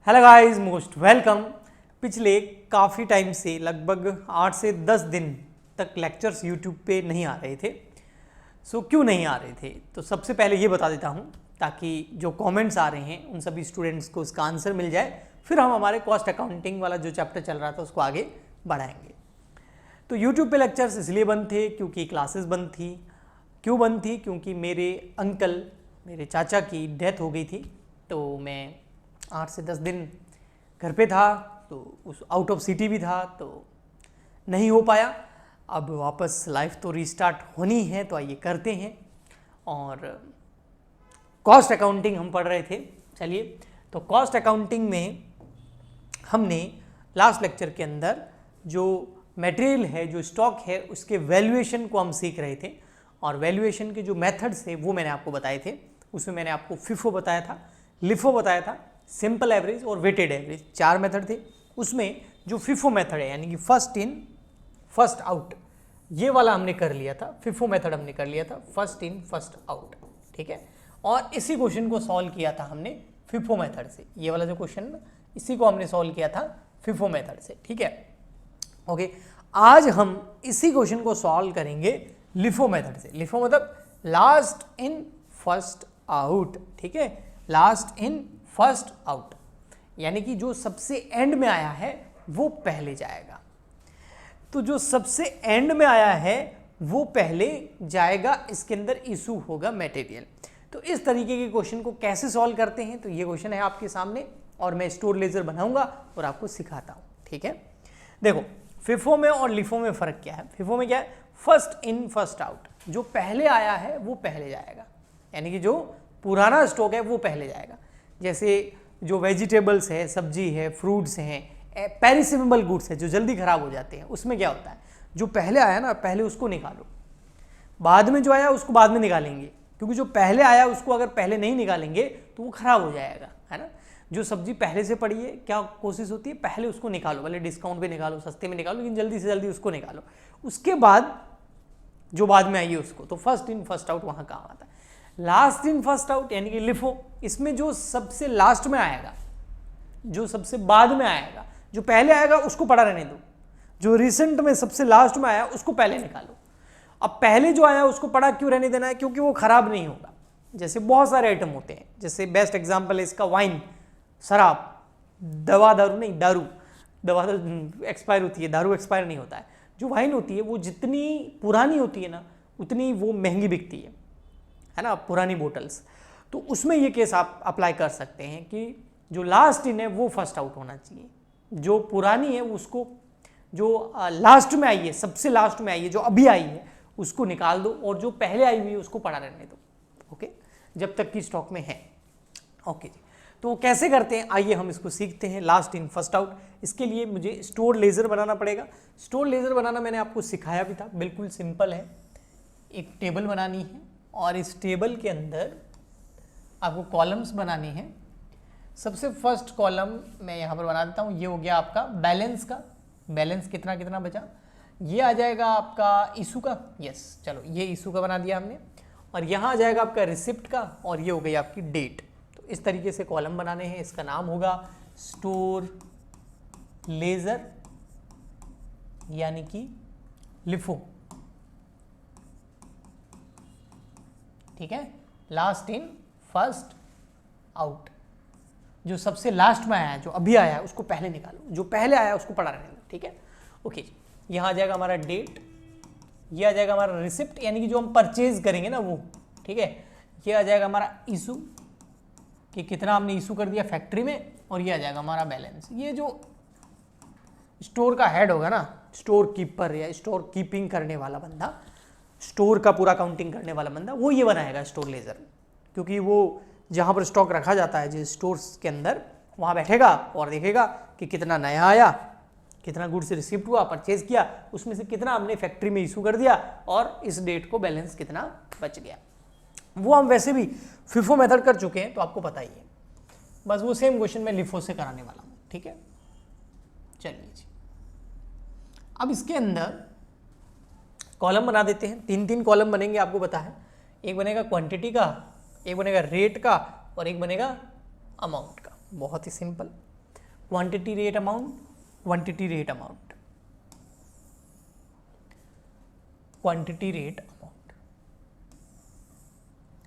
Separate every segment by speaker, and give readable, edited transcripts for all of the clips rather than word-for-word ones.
Speaker 1: Hello guys, most welcome. पिछले काफ़ी time से लगभग 8 से 10 दिन तक लेक्चर्स यूट्यूब पे नहीं आ रहे थे। क्यों नहीं आ रहे थे? तो सबसे पहले ये बता देता हूँ ताकि जो कमेंट्स आ रहे हैं उन सभी स्टूडेंट्स को उसका आंसर मिल जाए, फिर हम हमारे कॉस्ट अकाउंटिंग वाला जो चैप्टर चल रहा था उसको आगे बढ़ाएंगे। तो यूट्यूब पे लेक्चर्स इसलिए बंद थे क्योंकि क्लासेस बंद थी। क्यों बंद थी? क्योंकि मेरे अंकल, मेरे चाचा की डेथ हो गई थी, तो मैं 8 से 10 दिन घर पे था, तो उस आउट ऑफ सिटी भी था, तो नहीं हो पाया। अब वापस लाइफ तो रीस्टार्ट होनी है, तो आइए करते हैं। और कॉस्ट अकाउंटिंग हम पढ़ रहे थे। चलिए, तो कॉस्ट अकाउंटिंग में हमने लास्ट लेक्चर के अंदर जो मटेरियल है, जो स्टॉक है, उसके वैल्यूएशन को हम सीख रहे थे। और वैल्यूएशन के जो मेथड्स थे वो मैंने आपको बताए थे। उसमें मैंने आपको फिफो बताया था, लिफो बताया था, सिंपल एवरेज और वेटेड एवरेज, 4 मेथड थे। उसमें जो फिफो मेथड है यानी कि फर्स्ट इन फर्स्ट आउट, ये वाला हमने कर लिया था। फिफो मेथड हमने कर लिया था, फर्स्ट इन फर्स्ट आउट, ठीक है। और इसी क्वेश्चन को सॉल्व किया था हमने फिफो मेथड से। ये वाला जो क्वेश्चन, इसी को हमने सॉल्व किया था फिफो मेथड से, ठीक है। ओके, आज हम इसी क्वेश्चन को सॉल्व करेंगे लिफो मेथड से। लिफो मतलब लास्ट इन फर्स्ट आउट, ठीक है, लास्ट इन फर्स्ट आउट, यानी कि जो सबसे एंड में आया है वो पहले जाएगा। तो जो सबसे एंड में आया है वो पहले जाएगा, इसके अंदर इशू होगा मटेरियल। तो इस तरीके के क्वेश्चन को कैसे सॉल्व करते हैं, तो ये क्वेश्चन है आपके सामने और मैं स्टोर लेजर बनाऊंगा और आपको सिखाता हूं, ठीक है। देखो, फिफो में और लिफो में फर्क क्या है? फिफो में क्या है? फर्स्ट इन फर्स्ट आउट, जो पहले आया है वो पहले जाएगा, यानी कि जो पुराना स्टॉक है वो पहले जाएगा। जैसे जो वेजिटेबल्स है, सब्जी है, फ्रूट्स हैं, पेरिसेबल गुड्स है जो जल्दी खराब हो जाते हैं, उसमें क्या होता है, जो पहले आया ना पहले उसको निकालो, बाद में जो आया उसको बाद में निकालेंगे, क्योंकि जो पहले आया उसको अगर पहले नहीं निकालेंगे तो वो खराब हो जाएगा, है ना। जो सब्जी पहले से पड़ी है, क्या कोशिश होती है, पहले उसको निकालो, भले डिस्काउंट पे निकालो, सस्ते में निकालो, लेकिन जल्दी से जल्दी उसको निकालो, उसके बाद जो बाद में आई है उसको। तो फर्स्ट इन फर्स्ट आउट वहां काम आता है। लास्ट इन फर्स्ट आउट यानी कि लिफो, इसमें जो सबसे लास्ट में आएगा, जो सबसे बाद में आएगा, जो पहले आएगा उसको पड़ा रहने दो, जो रिसेंट में सबसे लास्ट में आया उसको पहले निकालो। अब पहले जो आया उसको पड़ा क्यों रहने देना है? क्योंकि वो खराब नहीं होगा। जैसे बहुत सारे आइटम होते हैं, जैसे बेस्ट एग्जांपल है इसका वाइन, शराब, दवा, दारू नहीं, दारू, दवा एक्सपायर होती है, दारू एक्सपायर नहीं होता है। जो वाइन होती है वो जितनी पुरानी होती है ना उतनी वो महंगी बिकती है ना, पुरानी बोटल्स। तो उसमें ये केस आप अप्लाई कर सकते हैं कि जो लास्ट इन है वो फर्स्ट आउट होना चाहिए, जो पुरानी है उसको, जो लास्ट में आई है, सबसे लास्ट में आई है, जो अभी आई है उसको निकाल दो, और जो पहले आई हुई है उसको पड़ा रहने दो, ओके, जब तक कि स्टॉक में है। ओके जी, तो कैसे करते हैं आइए हम इसको सीखते हैं, लास्ट इन फर्स्ट आउट। इसके लिए मुझे स्टोर लेजर बनाना पड़ेगा। स्टोर लेजर बनाना मैंने आपको सिखाया भी था, बिल्कुल सिंपल है। एक टेबल बनानी है और इस टेबल के अंदर आपको कॉलम्स बनानी है। सबसे फर्स्ट कॉलम मैं यहाँ पर बना देता हूँ, ये हो गया आपका बैलेंस का, बैलेंस कितना कितना बचा, ये आ जाएगा आपका इशू का, यस, चलो ये इशू का बना दिया हमने। और यहाँ आ जाएगा आपका रिसिप्ट का, और ये हो गई आपकी डेट। तो इस तरीके से कॉलम बनाने हैं। इसका नाम होगा स्टोर लेजर यानी कि लिफो, ठीक है। लास्ट इन फर्स्ट आउट, जो सबसे लास्ट में आया है, जो अभी आया है उसको पहले निकालो, जो पहले आया उसको पड़ा रहने दो, ठीक है। ओके, यहाँ आ जाएगा हमारा डेट, ये आ जाएगा हमारा रिसिप्ट यानी कि जो हम परचेज करेंगे ना वो, ठीक है। ये आ जाएगा हमारा इशू कि कितना हमने इशू कर दिया फैक्ट्री में, और ये आ जाएगा हमारा बैलेंस। ये जो स्टोर का हेड होगा ना, स्टोर कीपर या स्टोर कीपिंग करने वाला बंदा, स्टोर का पूरा काउंटिंग करने वाला बंदा, वो ये बनाएगा स्टोर लेजर, क्योंकि वो जहाँ पर स्टॉक रखा जाता है जिस स्टोर्स के अंदर, वहाँ बैठेगा और देखेगा कि कितना नया आया, कितना गुड्स रिसीव्ड हुआ, परचेज किया, उसमें से कितना हमने फैक्ट्री में इशू कर दिया, और इस डेट को बैलेंस कितना बच गया। वो हम वैसे भी फिफो मेथड कर चुके हैं तो आपको पता ही है, बस वो सेम क्वेश्चन मैं लिफो से कराने वाला हूँ, ठीक है। चलिए जी, अब इसके अंदर कॉलम बना देते हैं। 3 कॉलम बनेंगे, आपको पता है। एक बनेगा क्वांटिटी का, एक बनेगा रेट का, और एक बनेगा अमाउंट का। बहुत ही simple, quantity rate amount, quantity rate amount, quantity rate amount.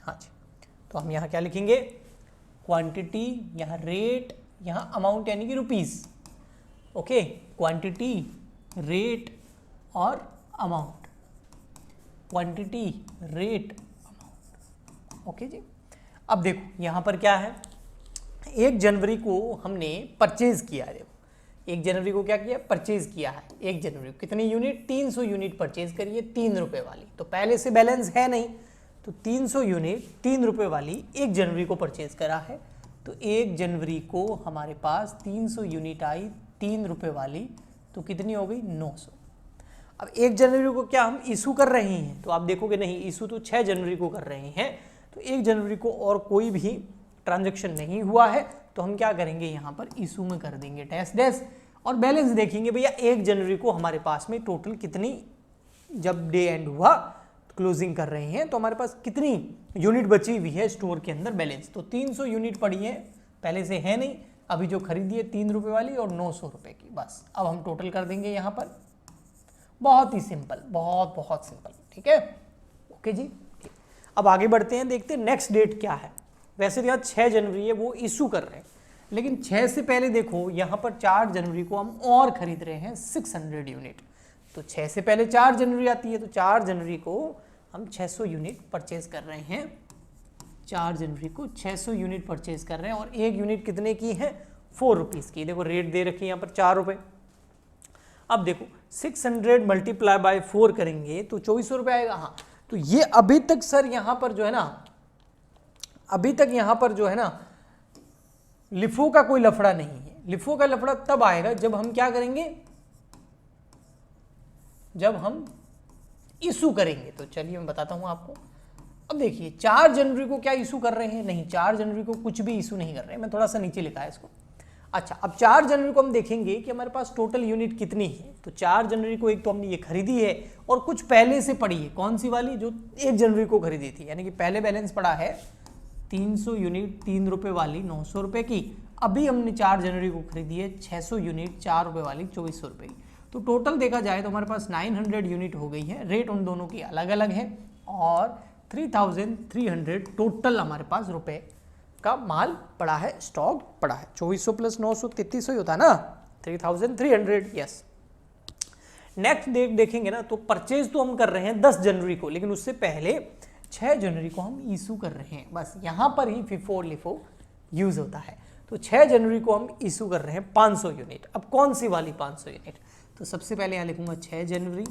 Speaker 1: हाँ जी, तो हम यहाँ क्या लिखेंगे, क्वांटिटी, यहाँ रेट, यहाँ अमाउंट यानी कि रुपीस। ओके, क्वांटिटी, रेट और amount, quantity, rate, amount. Okay जी, अब देखो यहाँ पर क्या है, 1 जनवरी को हमने परचेज किया है। देखो 1 जनवरी को क्या किया, परचेज किया है। 1 जनवरी को कितनी यूनिट, 300 यूनिट परचेज करिए 3 रुपए वाली। तो पहले से बैलेंस है नहीं, तो 300 यूनिट 3 रुपए वाली 1 जनवरी को परचेज करा है। तो 1 जनवरी को हमारे पास 300 यूनिट आई 3 रुपए वाली, तो कितनी हो गई, 900। अब 1 जनवरी को क्या हम इशू कर रहे हैं, तो आप देखोगे नहीं, इशू तो 6 जनवरी को कर रहे हैं। तो 1 जनवरी को और कोई भी ट्रांजैक्शन नहीं हुआ है, तो हम क्या करेंगे, यहाँ पर इशू में कर देंगे डैश डैश, और बैलेंस देखेंगे भैया 1 जनवरी को हमारे पास में टोटल कितनी, जब डे एंड हुआ क्लोजिंग कर रहे हैं, तो हमारे पास कितनी यूनिट बची हुई है स्टोर के अंदर बैलेंस। तो 300 यूनिट पड़ी है, पहले से है नहीं, अभी जो खरीदी है 3 रुपए वाली और 900 रुपए की, बस। अब हम टोटल कर देंगे यहाँ पर, बहुत ही सिंपल, बहुत बहुत सिंपल, ठीक है। ओके जी, अब आगे बढ़ते हैं, देखते हैं नेक्स्ट डेट क्या है। वैसे तो यहाँ 6 जनवरी है, वो इशू कर रहे हैं, लेकिन 6 से पहले देखो यहाँ पर 4 जनवरी को हम और खरीद रहे हैं 600 यूनिट। तो 6 से पहले 4 जनवरी आती है, तो 4 जनवरी को हम 600 यूनिट परचेज कर रहे हैं। 4 जनवरी को 600 यूनिट परचेज कर रहे हैं, और 1 यूनिट कितने की है, 4 रुपीज़ की। देखो रेट दे रखी है यहाँ पर 4 रुपये। अब देखो 600 मल्टीप्लाई बाय 4 करेंगे तो 2400 रुपये आएगा। हाँ, तो ये अभी तक सर यहाँ पर जो है ना, अभी तक यहाँ पर जो है ना, लिफो का कोई लफड़ा नहीं है। लिफो का लफड़ा तब आएगा जब हम क्या करेंगे, जब हम इशू करेंगे। तो चलिए मैं बताता हूं आपको। अब देखिए 4 जनवरी को क्या इशू कर रहे हैं, नहीं 4 जनवरी को कुछ भी इशू नहीं कर रहे हैं, मैं थोड़ा सा नीचे लिखा है इसको। अच्छा, अब 4 जनवरी को हम देखेंगे कि हमारे पास टोटल यूनिट कितनी है। तो 4 जनवरी को एक तो हमने ये खरीदी है, और कुछ पहले से पड़ी है। कौन सी वाली, जो 1 जनवरी को खरीदी थी, यानी कि पहले बैलेंस पड़ा है 300 यूनिट 3 रुपए वाली 900 रुपए की। अभी हमने 4 जनवरी को खरीदी है 600 यूनिट 4 रुपए वाली 2400 रुपए की। तो टोटल देखा जाए तो हमारे पास 900 यूनिट हो गई है। रेट उन दोनों की अलग अलग है, और 3300 टोटल हमारे पास रुपए का माल पड़ा है, स्टॉक पड़ा है। 2400 प्लस 900 3300 ही होता है ना, 3300। यस, नेक्स्ट डेट देखेंगे ना, तो परचेज तो हम कर रहे हैं 10 जनवरी को, लेकिन उससे पहले 6 जनवरी को हम इशू कर रहे हैं। बस यहाँ पर ही फिफो लिफो यूज होता है। तो 6 जनवरी को हम इशू कर रहे हैं 500 यूनिट। अब कौन सी वाली 500 यूनिट, तो सबसे पहले यहाँ लिखूंगा 6 जनवरी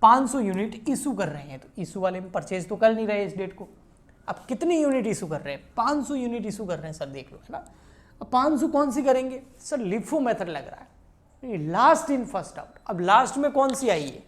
Speaker 1: 500 यूनिट इशू कर रहे हैं। तो इशू वाले में परचेज तो कर नहीं रहे इस डेट को। अब कितनी यूनिट इशू कर रहे हैं, 500 यूनिट इशू कर रहे हैं सर, देख लो, है ना। अब 500 कौन सी करेंगे सर, लिफो मेथड लग रहा है, लास्ट इन फर्स्ट आउट। अब लास्ट में कौन सी आई है,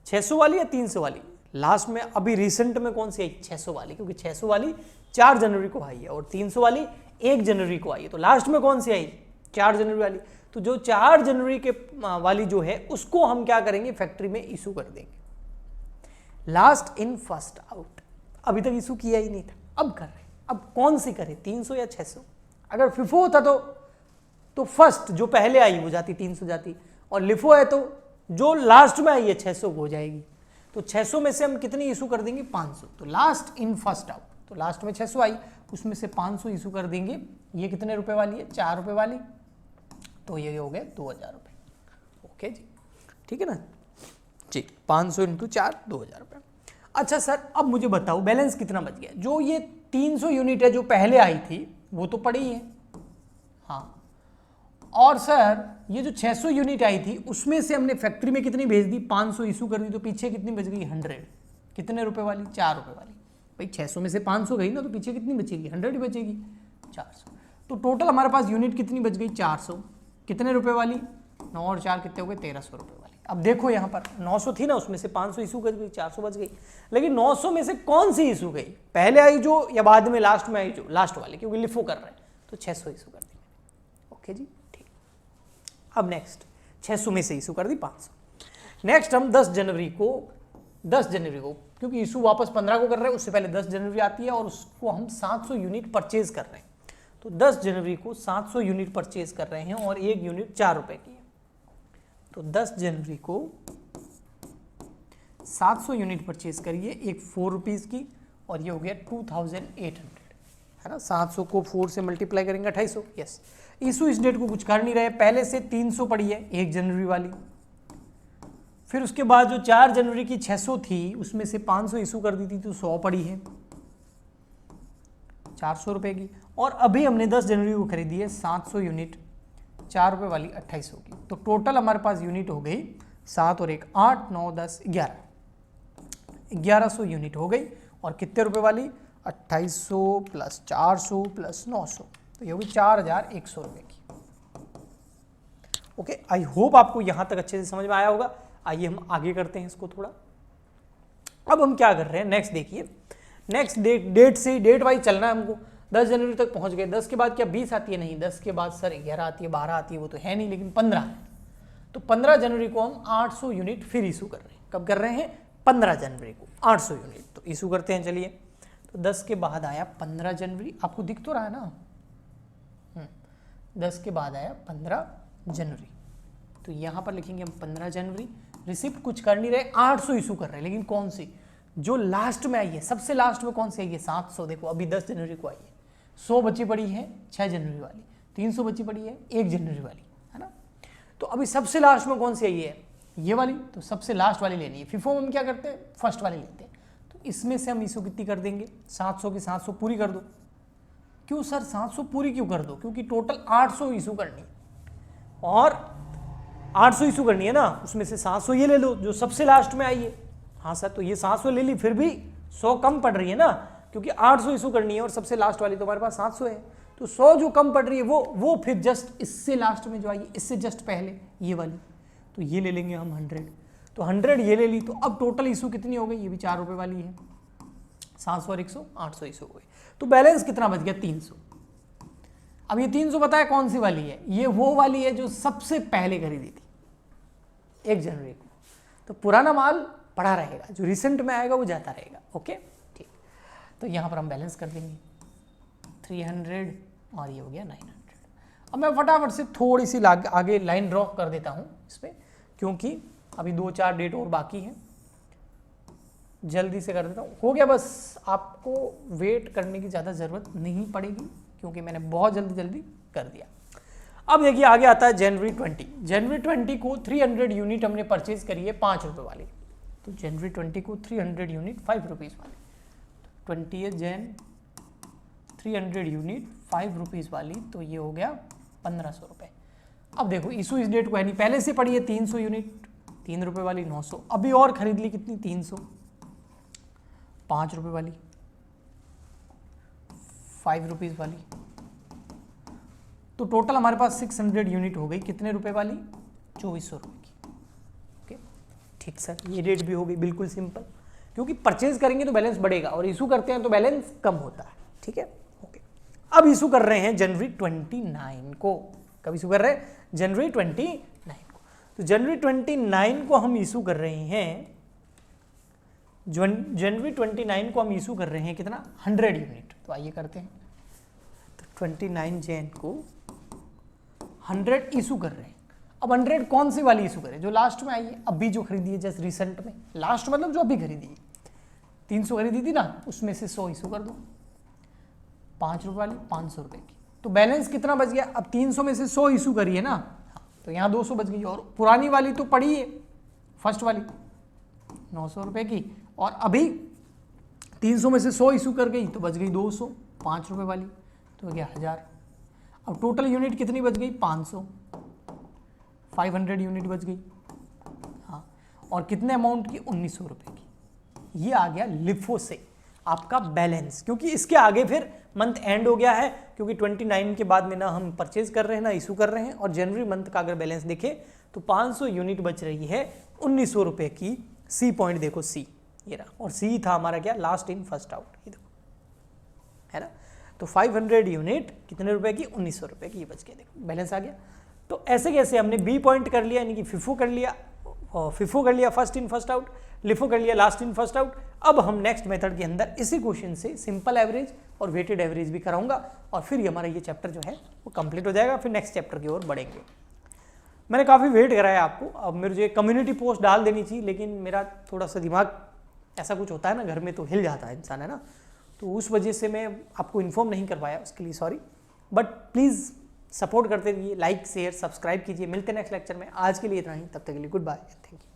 Speaker 1: 600 वाली या 300 वाली, लास्ट में अभी रिसेंट में कौन सी आई, 600 वाली, क्योंकि 600 वाली 4 जनवरी को आई है और 300 वाली 1 जनवरी को आई है। तो लास्ट में कौन सी आई, 4 जनवरी वाली। तो जो 4 जनवरी के वाली जो है उसको हम क्या करेंगे, फैक्ट्री में इशू कर देंगे। लास्ट इन फर्स्ट आउट, अभी तक इशू किया ही नहीं था, अब कर रहे हैं। अब कौन सी करें, 300 या 600। अगर फिफो होता तो फर्स्ट जो पहले आई वो जाती 300 जाती, और लिफो है तो जो लास्ट में आई है 600 हो जाएगी। तो 600 में से हम कितनी इशू कर देंगे, 500। तो लास्ट इन फर्स्ट आउट, तो लास्ट में 600 आई, उसमें से 500 इशू कर देंगे। ये कितने रुपए वाली है, 4 रुपए वाली, तो ये हो गए 2000 रुपये। ओके जी, ठीक है ना जी, 500 इंटू 4 2000 रुपये। अच्छा सर, अब मुझे बताओ बैलेंस कितना बच गया। जो ये 300 यूनिट है जो पहले आई थी वो तो पड़ी है, हाँ, और सर ये जो 600 यूनिट आई थी उसमें से हमने फैक्ट्री में कितनी भेज दी, 500 इशू कर दी, तो पीछे कितनी बच गई, 100। कितने रुपए वाली, 4 रुपए वाली। भाई 600 में से 500 गई ना, तो पीछे कितनी बचेगी, 100 ही बचेगी, 400। तो टोटल हमारे पास यूनिट कितनी बच गई, 400। कितने रुपए वाली, 9 और 4 कितने हो गए, 1300 रुपए वाली। अब देखो यहाँ पर 900 थी ना, उसमें से 500 इशू कर गई, 400 बच गई। लेकिन 900 में से कौन सी इशू गई, पहले आई जो या बाद में लास्ट में आई जो, लास्ट वाली, क्योंकि लिफो कर रहे हैं, तो 600 इशू कर दी। ओके जी, ठीक। अब नेक्स्ट 600 में से इशू कर दी 500। नेक्स्ट हम 10 जनवरी को, क्योंकि इशू वापस 15 को कर रहे हैं, उससे पहले 10 जनवरी आती है और उसको हम 700 यूनिट परचेज कर रहे हैं। तो 10 जनवरी को 700 यूनिट परचेज कर रहे हैं और एक यूनिट 4 रुपए की है। तो 10 जनवरी को 700 यूनिट परचेज करिए, एक 4 रुपीज़ की, और ये हो गया 2800, है ना। 700 को 4 से मल्टीप्लाई करेंगे 2800। यस, इशू इस डेट को कुछ कर नहीं रहे, पहले से 300 पड़ी है 1 जनवरी वाली, फिर उसके बाद जो 4 जनवरी की 600 थी उसमें से 500 इशू कर दी थी तो 100 पड़ी है 400 रुपए की, और अभी हमने 10 जनवरी को खरीदी है 700 यूनिट 4 रुपए वाली 2800 की। तो टोटल हमारे पास यूनिट हो गई 7 और 1 8 9 10 11 1100 यूनिट हो गई, और कितने रुपए वाली 2800 प्लस 400 प्लस 900, तो ये होगी 4100 रुपए की। ओके, आई होप आपको यहां तक अच्छे से समझ में आया होगा। आइए हम आगे करते हैं इसको थोड़ा। अब हम क्या कर रहे हैं, नेक्स्ट देखिए, नेक्स्ट डेट से डेट वाइज चलना है हमको। 10 जनवरी तक पहुंच गए, 10 के बाद क्या 20 आती है? नहीं, 10 के बाद सर 11 आती है, 12 आती है, वो तो है नहीं, लेकिन 15 है। तो 15 जनवरी को हम 800 यूनिट फिर इशू कर रहे हैं। कब कर रहे हैं? 15 जनवरी को 800 यूनिट तो इशू करते हैं। चलिए, तो 10 के बाद आया 15 जनवरी, आपको दिख तो रहा है ना, 10 के बाद आया 15 जनवरी, तो यहां पर लिखेंगे हम 15 जनवरी। रिसिप्ट कुछ कर नहीं रहे, 800 इशू कर रहे हैं, लेकिन कौन सी? जो लास्ट में आई है, सबसे लास्ट में कौन सी आई है? 700। देखो अभी 10 जनवरी को आई है, 100 बची पड़ी है 6 जनवरी वाली, 300 बची पड़ी है 1 जनवरी वाली, है ना। तो अभी सबसे लास्ट में कौन सी आई है? ये वाली, तो सबसे लास्ट वाली लेनी है। फिफो में हम क्या करते हैं? फर्स्ट वाली लेते हैं। तो इसमें से हम इशू कितनी कर देंगे? 700 की 700 पूरी कर दो। क्यों सर 700 पूरी क्यों कर दो? क्योंकि टोटल 800 इशू करनी, और 800 इशू करनी है ना, उसमें से 700 ये ले लो जो सबसे लास्ट में आई है। हाँ सर, तो ये 700 ले ली, फिर भी 100 कम पड़ रही है ना, क्योंकि 800 इशू करनी है और सबसे लास्ट वाली तो हमारे पास 700 है। तो 100 जो कम पड़ रही है वो फिर जस्ट इससे लास्ट में जो आई है, इससे जस्ट पहले ये वाली, तो ये ले लेंगे हम 100। तो 100 ये ले ली, तो अब टोटल इशू कितनी हो गई? ये भी 4 रुपए वाली है, 700 और 100 800 इशू हो गई। तो बैलेंस कितना बच गया? 300। अब ये 300 बताया कौन सी वाली है? ये वो वाली है जो सबसे पहले खरीदी थी 1 जनवरी को। तो पुराना माल पड़ा रहेगा, जो रिसेंट में आएगा वो जाता रहेगा। ओके, ठीक। तो यहाँ पर हम बैलेंस कर देंगे 300 और ये हो गया 900। अब मैं फटाफट से थोड़ी सी आगे लाइन ड्रॉ कर देता हूँ इस पर, क्योंकि अभी 2-4 डेट और बाकी हैं, जल्दी से कर देता हूँ। हो गया, बस आपको वेट करने की ज़्यादा ज़रूरत नहीं पड़ेगी, क्योंकि मैंने बहुत जल्दी कर दिया। अब देखिए आगे आता है जनवरी 20। जनवरी 20 को 300 यूनिट हमने परचेज करी है 5 रुपये वाली। तो जनवरी 20 को 300 यूनिट 5 रुपीज़ वाली, 20 जैन 300 यूनिट 5 रुपीज़ वाली, तो ये हो गया 1500 रुपये। अब देखो इशू इस डेट को है नहीं, पहले से पड़ी है 300 यूनिट 3 रुपये वाली 900, अभी और खरीद ली कितनी? 300, 5 रुपये वाली 5 रुपीज़ वाली, तो टोटल हमारे पास 600 यूनिट हो गई। कितने रुपए वाली? 2400 रुपये की। ओके, ठीक सर, ये डेट भी हो गई, बिल्कुल सिंपल, क्योंकि परचेज करेंगे तो बैलेंस बढ़ेगा और इशू करते हैं तो बैलेंस कम होता है। ठीक है, ओके। अब इशू कर रहे हैं जनवरी 29 को। कब इशू कर रहे हैं? जनवरी 29 को। तो जनवरी 29 को हम इशू कर रहे हैं, जनवरी 29 को हम इशू कर रहे हैं कितना? 100 यूनिट। तो आइए करते हैं, तो 29 जैन को 100 इशू कर रहे हैं। अब 100 कौन सी वाली इशू करें? जो लास्ट में आई है, अभी जो खरीदी है जस्ट रिसेंट में, लास्ट मतलब जो अभी खरीदी है, 300 खरीदी थी ना, उसमें से 100 इशू कर दो, 5 रुपये वाली 500 रुपये की। तो बैलेंस कितना बच गया? अब 300 में से 100 इशू करी है ना, तो यहाँ 200 बच गई, और पुरानी वाली तो पड़ी है फर्स्ट वाली 900 रुपये की, और अभी 300 में से 100 इशू कर गई तो बच गई 200, 5 रुपये वाली, तो हो गया 1000। अब टोटल यूनिट कितनी बच गई? 500, 500 यूनिट बच गई। हाँ, और कितने अमाउंट की? 1900 रुपये की। ये आ गया लिफो से आपका बैलेंस, क्योंकि इसके आगे फिर मंथ एंड हो गया है, क्योंकि 29 के बाद में ना हम परचेज कर रहे हैं ना इशू कर रहे हैं। और जनवरी मंथ का अगर बैलेंस देखें तो 500 यूनिट बच रही है 1900 रुपये की। सी पॉइंट देखो, सी ये रहा, और सी था हमारा क्या? लास्ट इन फर्स्ट आउट, ये देखो, है ना। तो 500 यूनिट कितने रुपए की? 1900 रुपये की, ये बच गया, देखो बैलेंस आ गया। तो ऐसे कैसे हमने बी पॉइंट कर लिया, यानी कि फिफो कर लिया, और फिफो कर लिया first in first out, LIFO कर लिया लास्ट इन फर्स्ट आउट। अब हम नेक्स्ट मेथड के अंदर इसी क्वेश्चन से सिंपल एवरेज और वेटेड एवरेज भी कराऊंगा और फिर हमारा ये चैप्टर जो है वो कंप्लीट हो जाएगा, फिर नेक्स्ट चैप्टर की ओर बढ़ेंगे। मैंने काफ़ी वेट कराया आपको, अब मुझे कम्युनिटी पोस्ट डाल देनी चाहिए, लेकिन मेरा थोड़ा सा दिमाग ऐसा कुछ होता है ना, घर में तो हिल जाता है इंसान, है ना, तो उस वजह से मैं आपको इन्फॉर्म नहीं कर पाया, उसके लिए सॉरी। बट प्लीज़ सपोर्ट करते रहिए, लाइक शेयर सब्सक्राइब कीजिए। मिलते हैं नेक्स्ट लेक्चर में, आज के लिए इतना ही, तब तक के लिए गुड बाय, थैंक यू।